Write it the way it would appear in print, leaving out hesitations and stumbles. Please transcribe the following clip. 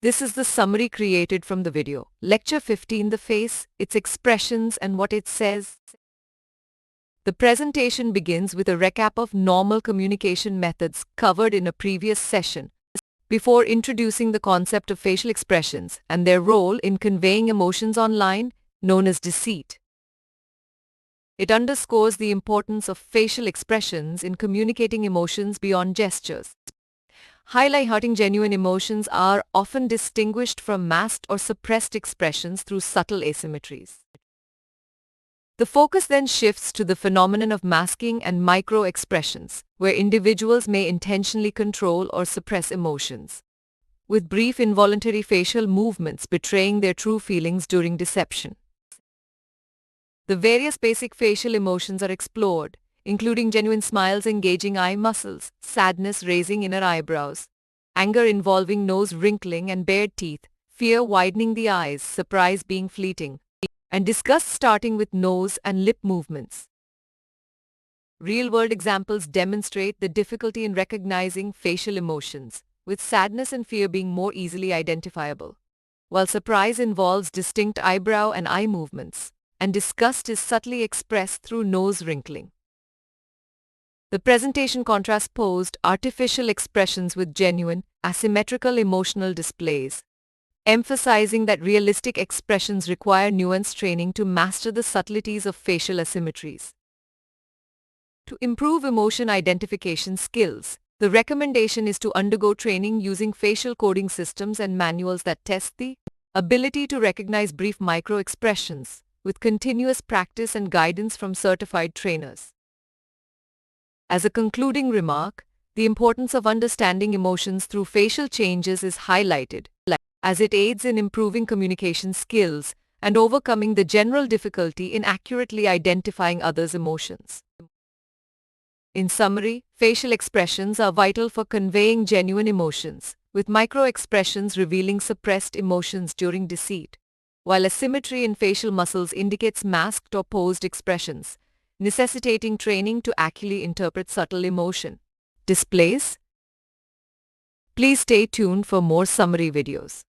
This is the summary created from the video. Lecture 15, the face, its expressions and what it says. The presentation begins with a recap of normal communication methods covered in a previous session, before introducing the concept of facial expressions and their role in conveying emotions online, known as deceit. It underscores the importance of facial expressions in communicating emotions beyond gestures. Highlighting genuine emotions are often distinguished from masked or suppressed expressions through subtle asymmetries. The focus then shifts to the phenomenon of masking and micro-expressions, where individuals may intentionally control or suppress emotions, with brief involuntary facial movements betraying their true feelings during deception. The various basic facial emotions are explored, including genuine smiles engaging eye muscles, sadness raising inner eyebrows, anger involving nose wrinkling and bared teeth, fear widening the eyes, surprise being fleeting, and disgust starting with nose and lip movements. Real-world examples demonstrate the difficulty in recognizing facial emotions, with sadness and fear being more easily identifiable, while surprise involves distinct eyebrow and eye movements, and disgust is subtly expressed through nose wrinkling. The presentation contrasts artificial expressions with genuine, asymmetrical emotional displays, emphasizing that realistic expressions require nuanced training to master the subtleties of facial asymmetries. To improve emotion identification skills, the recommendation is to undergo training using facial coding systems and manuals that test the ability to recognize brief micro-expressions, with continuous practice and guidance from certified trainers. As a concluding remark, the importance of understanding emotions through facial changes is highlighted, as it aids in improving communication skills and overcoming the general difficulty in accurately identifying others' emotions. In summary, facial expressions are vital for conveying genuine emotions, with micro-expressions revealing suppressed emotions during deceit, while asymmetry in facial muscles indicates masked or posed expressions, necessitating training to accurately interpret subtle emotion displays. Please stay tuned for more summary videos.